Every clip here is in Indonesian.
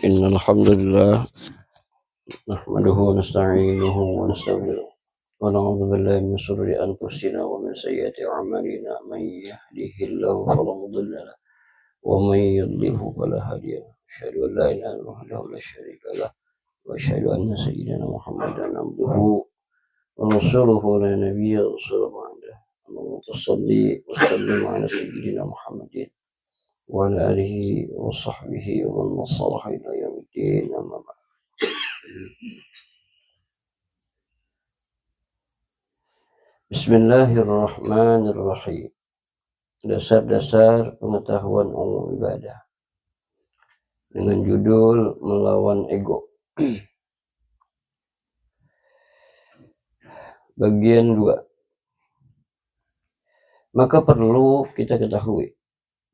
إن الحمد لله نحمده ونستعينه ونستغفره ونعوذ بالله من شرور أنفسنا ومن سيئات أعمالنا من يهده الله فلا مضل له ومن يضلله فلا هادي له أشهد أن لا إله إلا الله وحده لا شريك له وأشهد أن سيدنا محمدا عبده ورسوله لا نبي رسول بعده اللهم صل وسلم على سيدنا محمد وعلى آله وصحبه ومن نصره إلى يوم الدين أما بعد. Bismillahirrahmanirrahim. Dasar-dasar pengetahuan umum ibadah dengan judul Melawan Ego. Bagian 2. Maka perlu kita ketahui,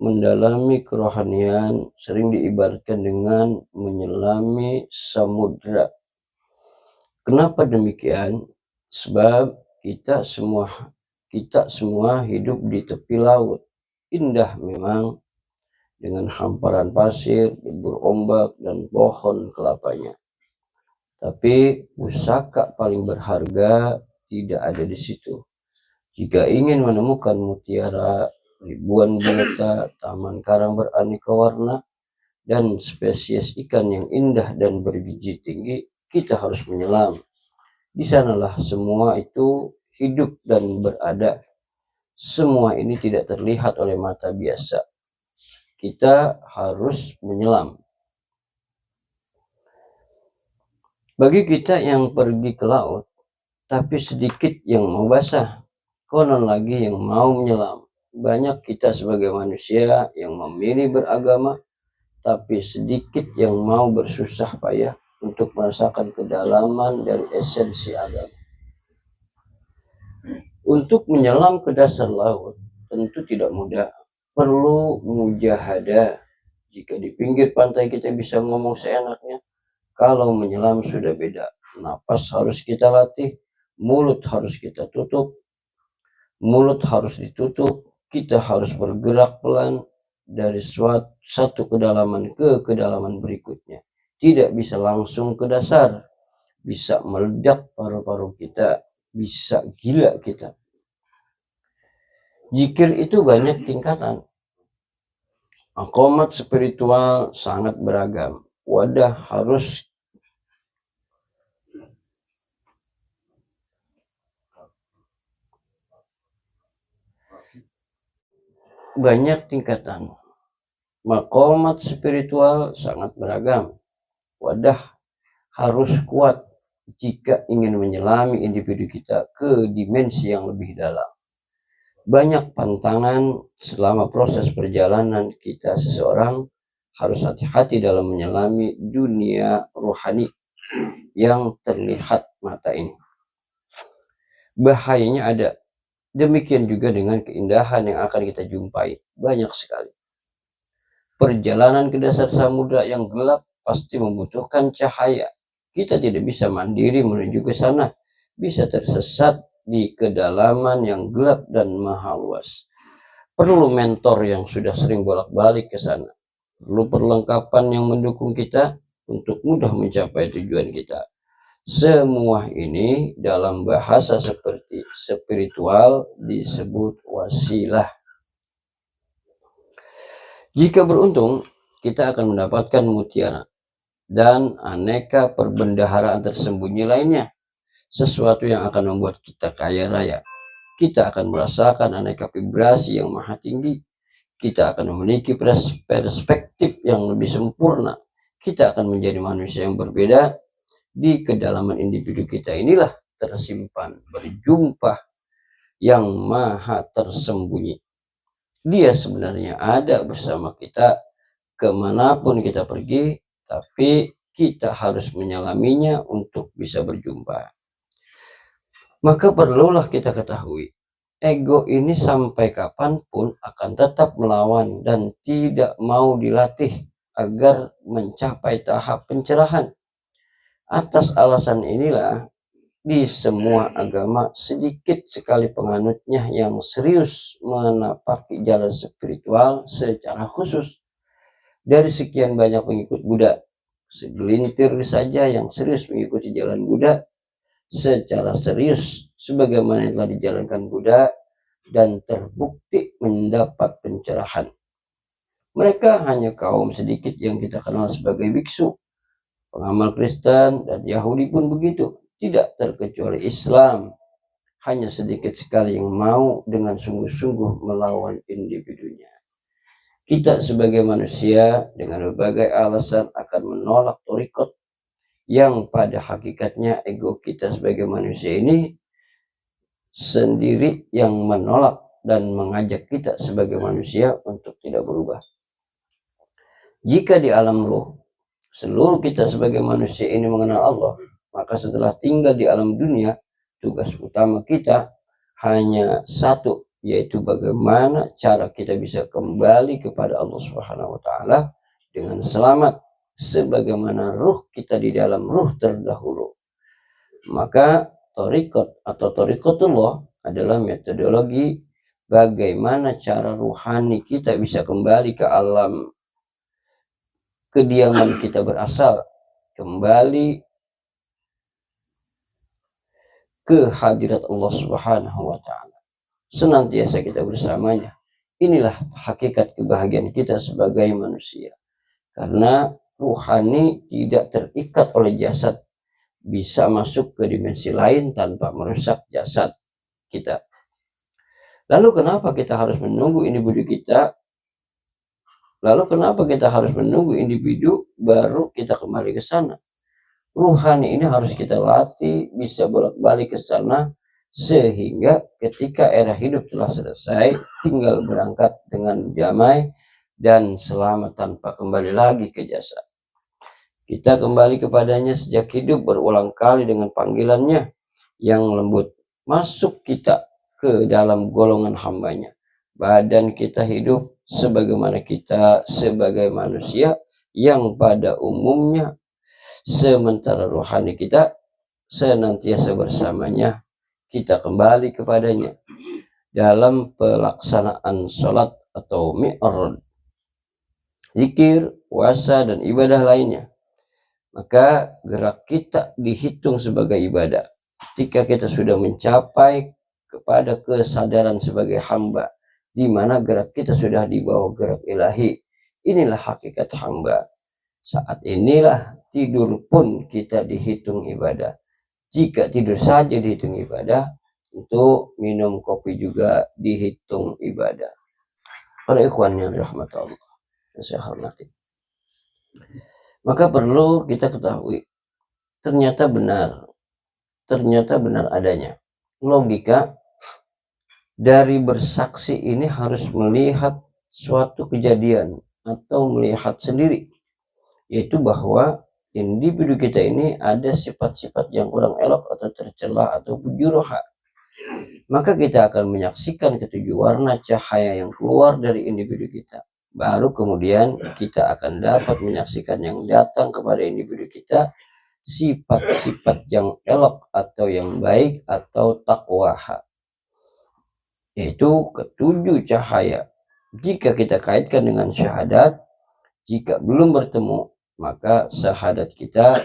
mendalami kerohanian sering diibaratkan dengan menyelami samudra. Kenapa demikian? Sebab kita semua hidup di tepi laut. Indah memang, dengan hamparan pasir, debur ombak, dan pohon kelapanya. Tapi pusaka paling berharga tidak ada di situ. Jika ingin menemukan mutiara, ribuan biota, taman karang beraneka warna, dan spesies ikan yang indah dan berbiji tinggi, kita harus menyelam. Di sanalah semua itu hidup dan berada. Semua ini tidak terlihat oleh mata biasa. Kita harus menyelam. Bagi kita yang pergi ke laut, tapi sedikit yang mau basah, konon lagi yang mau menyelam. Banyak kita sebagai manusia yang memilih beragama, tapi sedikit yang mau bersusah payah untuk merasakan kedalaman dari esensi agama. Untuk menyelam ke dasar laut tentu tidak mudah, perlu mujahadah. Jika di pinggir pantai kita bisa ngomong seenaknya, kalau menyelam sudah beda. Napas harus kita latih, mulut harus kita tutup, mulut harus ditutup, kita harus bergerak pelan dari satu kedalaman ke kedalaman berikutnya. Tidak bisa langsung ke dasar, bisa meledak paru-paru kita, bisa gila kita. Zikir itu banyak tingkatan. Maqamat spiritual sangat beragam. Wadah harus banyak tingkatan. Maqamat spiritual sangat beragam. Wadah harus kuat jika ingin menyelami individu kita ke dimensi yang lebih dalam. Banyak pantangan selama proses perjalanan kita. Seseorang harus hati-hati dalam menyelami dunia rohani yang terlihat mata ini. Bahayanya ada. Demikian juga dengan keindahan yang akan kita jumpai. Banyak sekali. Perjalanan ke dasar samudra yang gelap pasti membutuhkan cahaya. Kita tidak bisa mandiri menuju ke sana. Bisa tersesat di kedalaman yang gelap dan maha luas. Perlu mentor yang sudah sering bolak-balik ke sana. Perlu perlengkapan yang mendukung kita untuk mudah mencapai tujuan kita. Semua ini dalam bahasa seperti spiritual disebut wasilah. Jika beruntung, kita akan mendapatkan mutiara dan aneka perbendaharaan tersembunyi lainnya. Sesuatu yang akan membuat kita kaya raya. Kita akan merasakan aneka vibrasi yang maha tinggi. Kita akan memiliki perspektif yang lebih sempurna. Kita akan menjadi manusia yang berbeda. Di kedalaman individu kita inilah tersimpan berjumpa yang maha tersembunyi. Dia sebenarnya ada bersama kita kemanapun kita pergi, tapi kita harus menyelaminya untuk bisa berjumpa. Maka perlulah kita ketahui, ego ini sampai kapanpun akan tetap melawan dan tidak mau dilatih agar mencapai tahap pencerahan. Atas alasan inilah, di semua agama sedikit sekali penganutnya yang serius menapaki jalan spiritual secara khusus. Dari sekian banyak pengikut Buddha, segelintir saja yang serius mengikuti jalan Buddha secara serius sebagaimana yang telah dijalankan Buddha dan terbukti mendapat pencerahan. Mereka hanya kaum sedikit yang kita kenal sebagai biksu. Pengamal Kristen dan Yahudi pun begitu, tidak terkecuali Islam. Hanya sedikit sekali yang mau dengan sungguh-sungguh melawan individunya. Kita sebagai manusia dengan berbagai alasan akan menolak thariqat yang pada hakikatnya ego kita sebagai manusia ini sendiri yang menolak dan mengajak kita sebagai manusia untuk tidak berubah. Jika di alam roh seluruh kita sebagai manusia ini mengenal Allah, maka setelah tinggal di alam dunia, tugas utama kita hanya satu, yaitu bagaimana cara kita bisa kembali kepada Allah Subhanahu wa taala dengan selamat sebagaimana ruh kita di dalam ruh terdahulu. Maka thariqat atau thariqatullah adalah metodologi bagaimana cara ruhani kita bisa kembali ke alam kediaman kita berasal, kembali ke hadirat Allah Subhanahu wa taala. Senantiasa kita bersamanya. Inilah hakikat kebahagiaan kita sebagai manusia. Karena ruhani tidak terikat oleh jasad, bisa masuk ke dimensi lain tanpa merusak jasad kita. Lalu kenapa kita harus menunggu individu kita? Lalu kenapa kita harus menunggu individu baru kita kembali ke sana? Ruhani ini harus kita latih bisa bolak-balik ke sana sehingga ketika era hidup telah selesai tinggal berangkat dengan damai dan selamat tanpa kembali lagi ke jasad. Kita kembali kepadanya sejak hidup berulang kali dengan panggilannya yang lembut. Masuk kita ke dalam golongan hambanya. Badan kita hidup sebagaimana kita sebagai manusia yang pada umumnya, sementara rohani kita senantiasa bersamanya. Kita kembali kepadanya dalam pelaksanaan sholat atau mi'raj, zikir, puasa, dan ibadah lainnya. Maka gerak kita dihitung sebagai ibadah ketika kita sudah mencapai kepada kesadaran sebagai hamba, di mana gerak kita sudah di bawah gerak ilahi. Inilah hakikat hamba. Saat inilah tidur pun kita dihitung ibadah. Jika tidur saja dihitung ibadah, tentu minum kopi juga dihitung ibadah. Para ikhwan yang dirahmati Allah, yang saya hormati. Maka perlu kita ketahui, ternyata benar adanya logika dari bersaksi ini harus melihat suatu kejadian atau melihat sendiri, yaitu bahwa individu kita ini ada sifat-sifat yang kurang elok atau tercela atau bujuroha. Maka kita akan menyaksikan ketujuh warna cahaya yang keluar dari individu kita. Baru kemudian kita akan dapat menyaksikan yang datang kepada individu kita, sifat-sifat yang elok atau yang baik atau takwaha, yaitu ketujuh cahaya. Jika kita kaitkan dengan syahadat, jika belum bertemu, maka syahadat kita,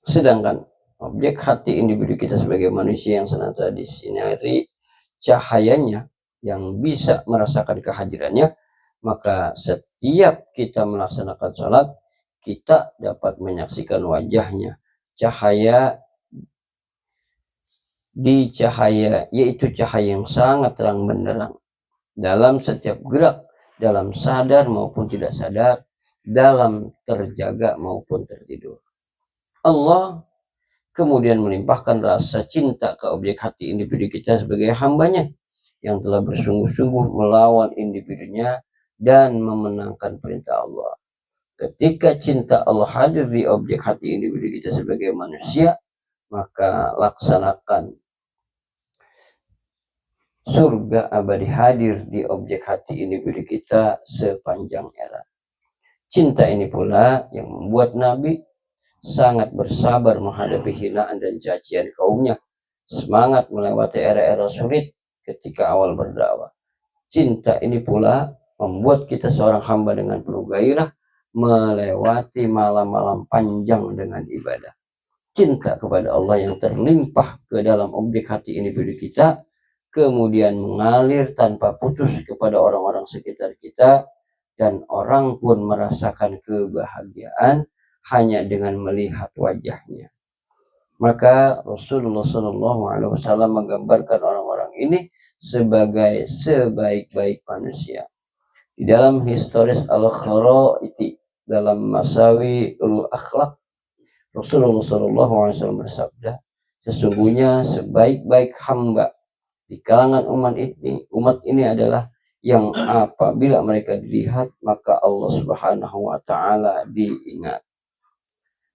sedangkan objek hati individu kita sebagai manusia yang senantiasa disinari cahayanya, yang bisa merasakan kehadirannya, maka setiap kita melaksanakan sholat, kita dapat menyaksikan wajahnya. Cahaya di cahaya, yaitu cahaya yang sangat terang benderang dalam setiap gerak, dalam sadar maupun tidak sadar, dalam terjaga maupun tertidur. Allah kemudian melimpahkan rasa cinta ke objek hati individu kita sebagai hambanya yang telah bersungguh-sungguh melawan individunya dan memenangkan perintah Allah. Ketika cinta Allah hadir di objek hati individu kita sebagai manusia, maka laksanakan surga abadi hadir di objek hati individu kita sepanjang era. Cinta ini pula yang membuat Nabi sangat bersabar menghadapi hinaan dan cacian kaumnya, semangat melewati era-era sulit ketika awal berdakwah. Cinta ini pula membuat kita seorang hamba dengan penuh gairah melewati malam-malam panjang dengan ibadah. Cinta kepada Allah yang terlimpah ke dalam objek hati individu kita, kemudian mengalir tanpa putus kepada orang-orang sekitar kita, dan orang pun merasakan kebahagiaan hanya dengan melihat wajahnya. Maka Rasulullah SAW menggambarkan orang-orang ini sebagai sebaik-baik manusia. Di dalam historis Al-Kharaiti, dalam Masawi Al-Akhlaq, Rasulullah SAW bersabda, sesungguhnya sebaik-baik hamba di kalangan umat ini adalah yang apabila mereka dilihat maka Allah Subhanahu wa taala diingat.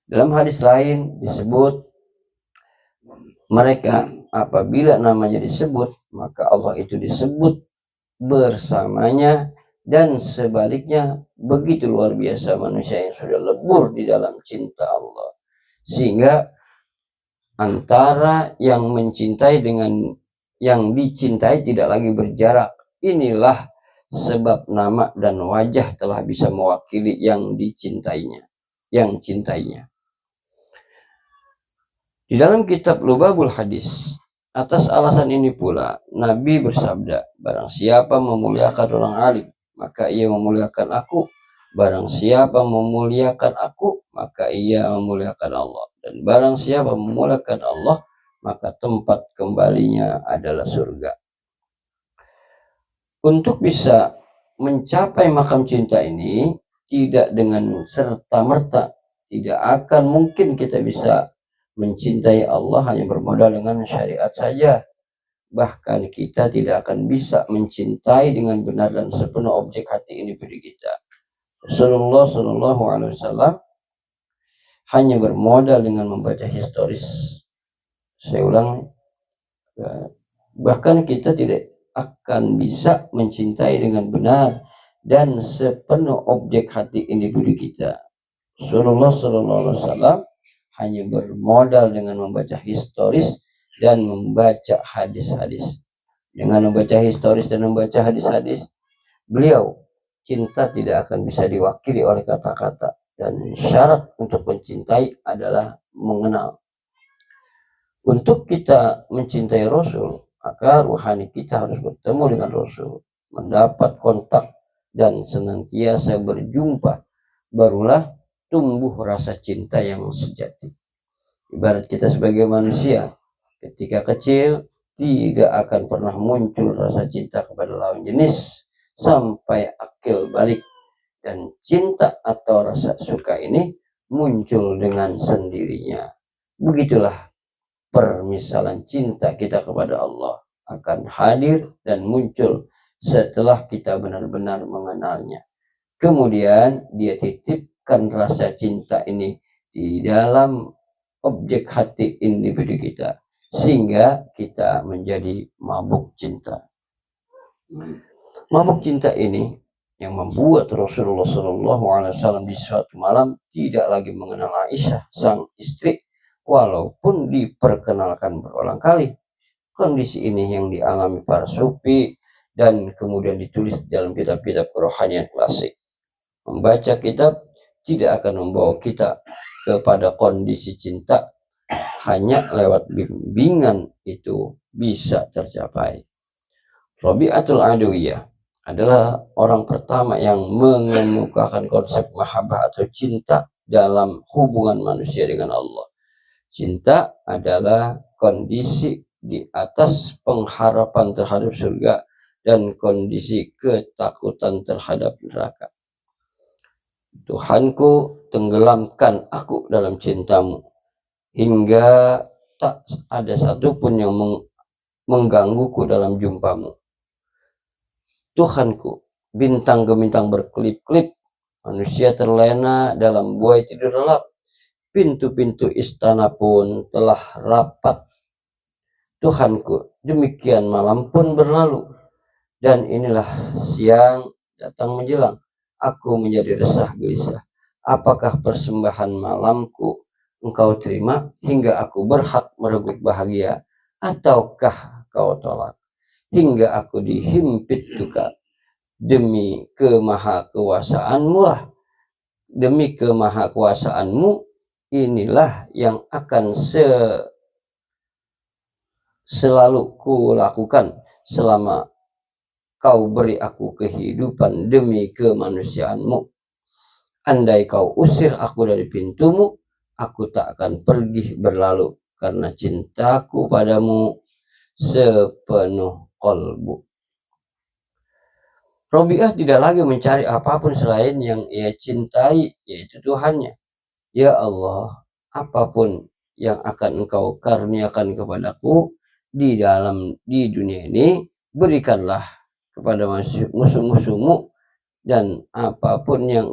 Dalam hadis lain disebut, mereka apabila namanya disebut maka Allah itu disebut bersamanya, dan sebaliknya begitu luar biasa manusia yang sudah lebur di dalam cinta Allah, sehingga antara yang mencintai dengan yang dicintai tidak lagi berjarak. Inilah sebab nama dan wajah telah bisa mewakili yang dicintainya, yang cintainya. Di dalam kitab Lubabul Hadis, atas alasan ini pula Nabi bersabda, barang siapa memuliakan orang alim, maka ia memuliakan aku. Barang siapa memuliakan aku, maka ia memuliakan Allah. Dan barang siapa memuliakan Allah, maka tempat kembalinya adalah surga. Untuk bisa mencapai makam cinta ini, tidak dengan serta-merta, tidak akan mungkin kita bisa mencintai Allah hanya bermodal dengan syariat saja. Bahkan kita tidak akan bisa mencintai dengan benar dan sepenuh objek hati individu kita. Rasulullah SAW hanya bermodal dengan membaca historis. Saya ulang, bahkan kita tidak akan bisa mencintai dengan benar dan sepenuh objek hati individu kita. Rasulullah SAW hanya bermodal dengan membaca historis dan membaca hadis-hadis. Dengan membaca historis dan membaca hadis-hadis, beliau cinta tidak akan bisa diwakili oleh kata-kata, dan syarat untuk mencintai adalah mengenal. Untuk kita mencintai Rasul, maka ruhani kita harus bertemu dengan Rasul, mendapat kontak dan senantiasa berjumpa, barulah tumbuh rasa cinta yang sejati. Ibarat kita sebagai manusia, ketika kecil tidak akan pernah muncul rasa cinta kepada lawan jenis sampai akil balik, dan cinta atau rasa suka ini muncul dengan sendirinya. Begitulah permisalan cinta kita kepada Allah akan hadir dan muncul setelah kita benar-benar mengenalnya. Kemudian dia titipkan rasa cinta ini di dalam objek hati individu kita, sehingga kita menjadi mabuk cinta. Mabuk cinta ini yang membuat Rasulullah SAW di suatu malam tidak lagi mengenal Aisyah, sang istri, walaupun diperkenalkan berulang kali. Kondisi ini yang dialami para sufi dan kemudian ditulis dalam kitab-kitab kerohanian klasik. Membaca kitab tidak akan membawa kita kepada kondisi cinta, hanya lewat bimbingan itu bisa tercapai. Rabi'atul Adawiyah adalah orang pertama yang mengemukakan konsep mahabbah atau cinta dalam hubungan manusia dengan Allah. Cinta adalah kondisi di atas pengharapan terhadap surga dan kondisi ketakutan terhadap neraka. Tuhanku, tenggelamkan aku dalam cintamu, hingga tak ada satupun yang menggangguku dalam jumpamu. Tuhanku, bintang gemintang berkelip-kelip, manusia terlena dalam buai tidur lelap, pintu-pintu istana pun telah rapat. Tuhanku, demikian malam pun berlalu, dan inilah siang datang menjelang. Aku menjadi resah gelisah. Apakah persembahan malamku engkau terima hingga aku berhak merebut bahagia, ataukah kau tolak hingga aku dihimpit duka? Demi kemahakuasaanmu lah demi kemahakuasaanmu, inilah yang akan selalu kulakukan selama kau beri aku kehidupan demi kemanusiaanmu. Andai kau usir aku dari pintumu, aku tak akan pergi berlalu, karena cintaku padamu sepenuh kolbu. Robiah tidak lagi mencari apapun selain yang ia cintai, yaitu Tuhannya. Ya Allah, apapun yang akan Engkau karuniakan kepadaku di dunia ini, berikanlah kepada musuh-musuhmu, dan apapun yang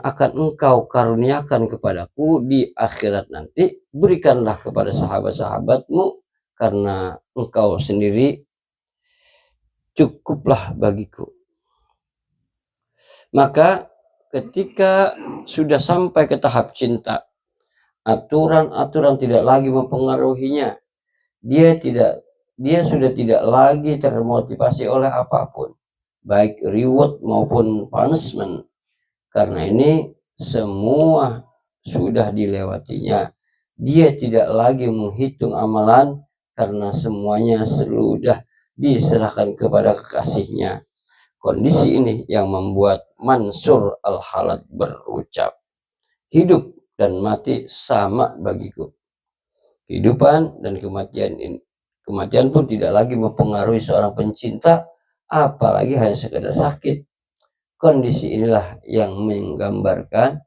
akan Engkau karuniakan kepadaku di akhirat nanti, berikanlah kepada sahabat-sahabatmu, karena Engkau sendiri cukuplah bagiku. Maka ketika sudah sampai ke tahap cinta, aturan-aturan tidak lagi mempengaruhinya. Dia sudah tidak lagi termotivasi oleh apapun, baik reward maupun punishment, karena ini semua sudah dilewatinya. Dia tidak lagi menghitung amalan, karena semuanya sudah diserahkan kepada kekasihnya. Kondisi ini yang membuat Mansur Al-Halad berucap, hidup dan mati sama bagiku. Kehidupan dan kematian pun tidak lagi mempengaruhi seorang pencinta, apalagi hanya sekedar sakit. Kondisi inilah yang menggambarkan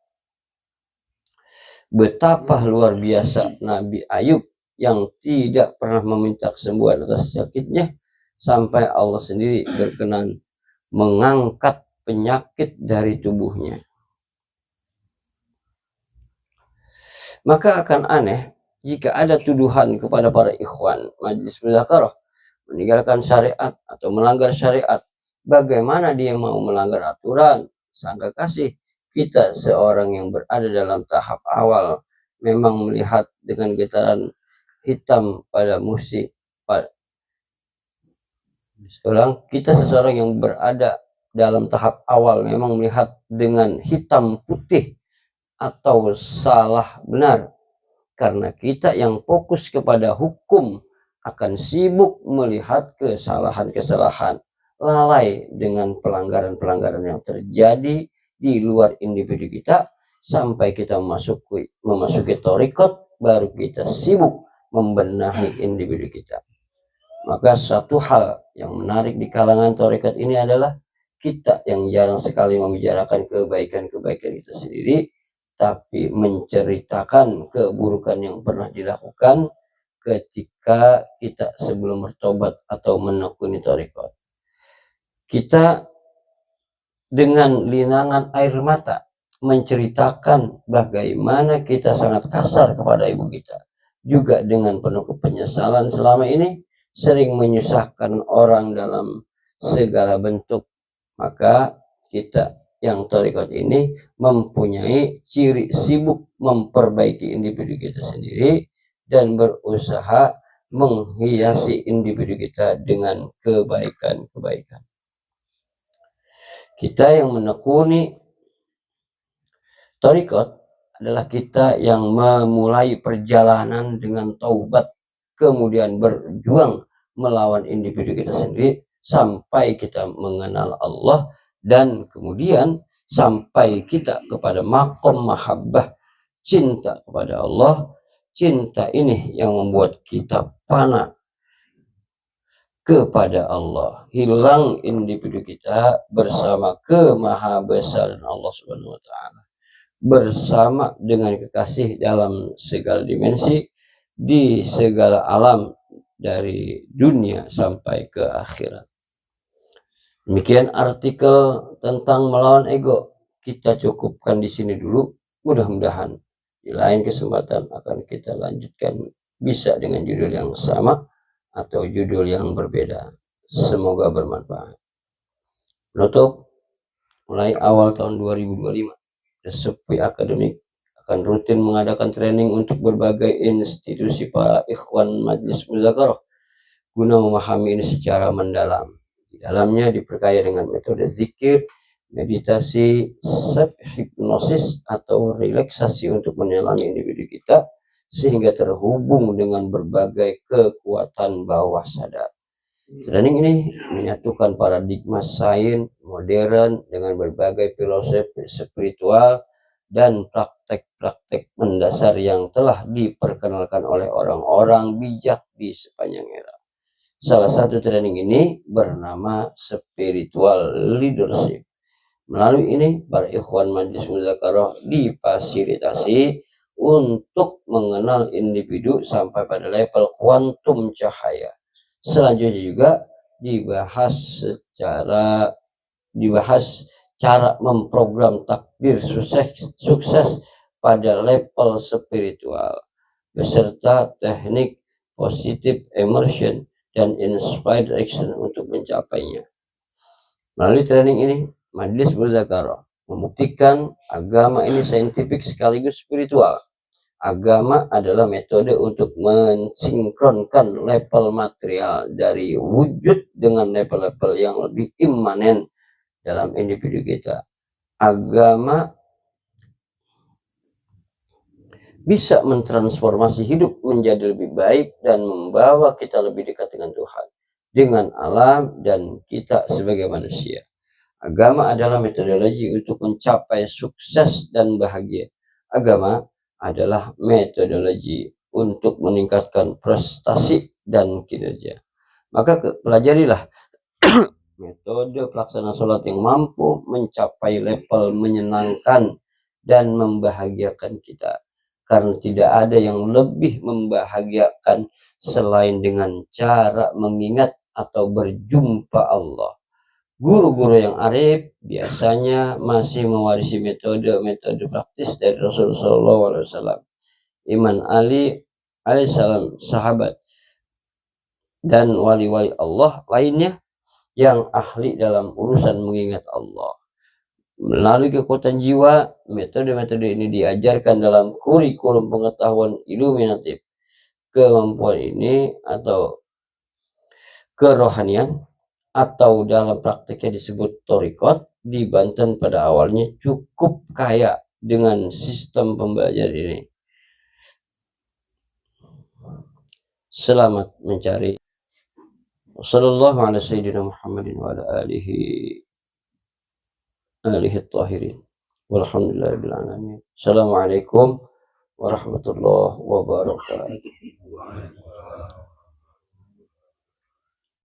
betapa luar biasa Nabi Ayub yang tidak pernah meminta kesembuhan atas sakitnya, sampai Allah sendiri berkenan mengangkat penyakit dari tubuhnya. Maka akan aneh jika ada tuduhan kepada para ikhwan Majelis Mudzakarah meninggalkan syariat atau melanggar syariat. Bagaimana dia mau melanggar aturan? Sangka kasih kita seorang yang berada dalam tahap awal memang melihat dengan getaran hitam pada musik. Kita seseorang yang berada dalam tahap awal memang melihat dengan hitam putih atau salah benar, karena kita yang fokus kepada hukum akan sibuk melihat kesalahan-kesalahan, lalai dengan pelanggaran-pelanggaran yang terjadi di luar individu kita, sampai kita memasuki thariqat, baru kita sibuk membenahi individu kita. Maka satu hal yang menarik di kalangan thariqat ini adalah kita yang jarang sekali membicarakan kebaikan-kebaikan kita sendiri, tapi menceritakan keburukan yang pernah dilakukan ketika kita sebelum bertobat atau menekuni thariqat. Kita dengan linangan air mata menceritakan bagaimana kita sangat kasar kepada ibu kita, juga dengan penuh penyesalan selama ini sering menyusahkan orang dalam segala bentuk. Maka kita yang thariqat ini mempunyai ciri sibuk memperbaiki individu kita sendiri dan berusaha menghiasi individu kita dengan kebaikan-kebaikan. Kita yang menekuni thariqat adalah kita yang memulai perjalanan dengan taubat, kemudian berjuang melawan individu kita sendiri sampai kita mengenal Allah, dan kemudian sampai kita kepada maqam mahabbah, cinta kepada Allah. Cinta ini yang membuat kita fana kepada Allah, hilang individu kita bersama kemahabesaran Allah Subhanahu wa taala, bersama dengan kekasih dalam segala dimensi di segala alam, dari dunia sampai ke akhirat. Demikian artikel tentang melawan ego. Kita cukupkan di sini dulu. Mudah-mudahan di lain kesempatan akan kita lanjutkan, bisa dengan judul yang sama atau judul yang berbeda. Semoga bermanfaat. Penutup, mulai awal tahun 2025, Resepi Akademik akan rutin mengadakan training untuk berbagai institusi para ikhwan Majelis Mudzakarah guna memahami ini secara mendalam. Di dalamnya diperkaya dengan metode zikir, meditasi, self hipnosis atau relaksasi untuk menyelami individu kita sehingga terhubung dengan berbagai kekuatan bawah sadar. Training ini menyatukan paradigma sains modern dengan berbagai filosofi spiritual dan praktek-praktek mendasar yang telah diperkenalkan oleh orang-orang bijak di sepanjang era. Salah satu training ini bernama spiritual leadership. Melalui ini, para ikhwan majlis mudzakarah difasilitasi untuk mengenal individu sampai pada level kuantum cahaya. Selanjutnya juga dibahas cara memprogram takdir sukses pada level spiritual beserta teknik positive immersion dan inspired action untuk mencapainya. Melalui training ini, Majlis Mudzakarah membuktikan agama ini saintifik sekaligus spiritual. Agama adalah metode untuk mensinkronkan level material dari wujud dengan level-level yang lebih imanen dalam individu kita. Agama bisa mentransformasi hidup menjadi lebih baik dan membawa kita lebih dekat dengan Tuhan, dengan alam, dan kita sebagai manusia. Agama adalah metodologi untuk mencapai sukses dan bahagia. Agama adalah metodologi untuk meningkatkan prestasi dan kinerja. Maka pelajarilah metode pelaksana sholat yang mampu mencapai level menyenangkan dan membahagiakan kita. Karena tidak ada yang lebih membahagiakan selain dengan cara mengingat atau berjumpa Allah. Guru-guru yang arif biasanya masih mewarisi metode-metode praktis dari Rasulullah SAW, Imam Ali alaihissalam, sahabat, dan wali-wali Allah lainnya yang ahli dalam urusan mengingat Allah. Melalui kekuatan jiwa, metode-metode ini diajarkan dalam kurikulum pengetahuan iluminatif. Kemampuan ini atau kerohanian atau dalam prakteknya disebut thariqat di Banten pada awalnya cukup kaya dengan sistem pembelajaran ini. Selamat mencari. Wassallallahu ala sayyidina Muhammadin wa ala alihi tahirin. Walhamdulillahirabbil alamin. Assalamualaikum warahmatullahi wabarakatuh.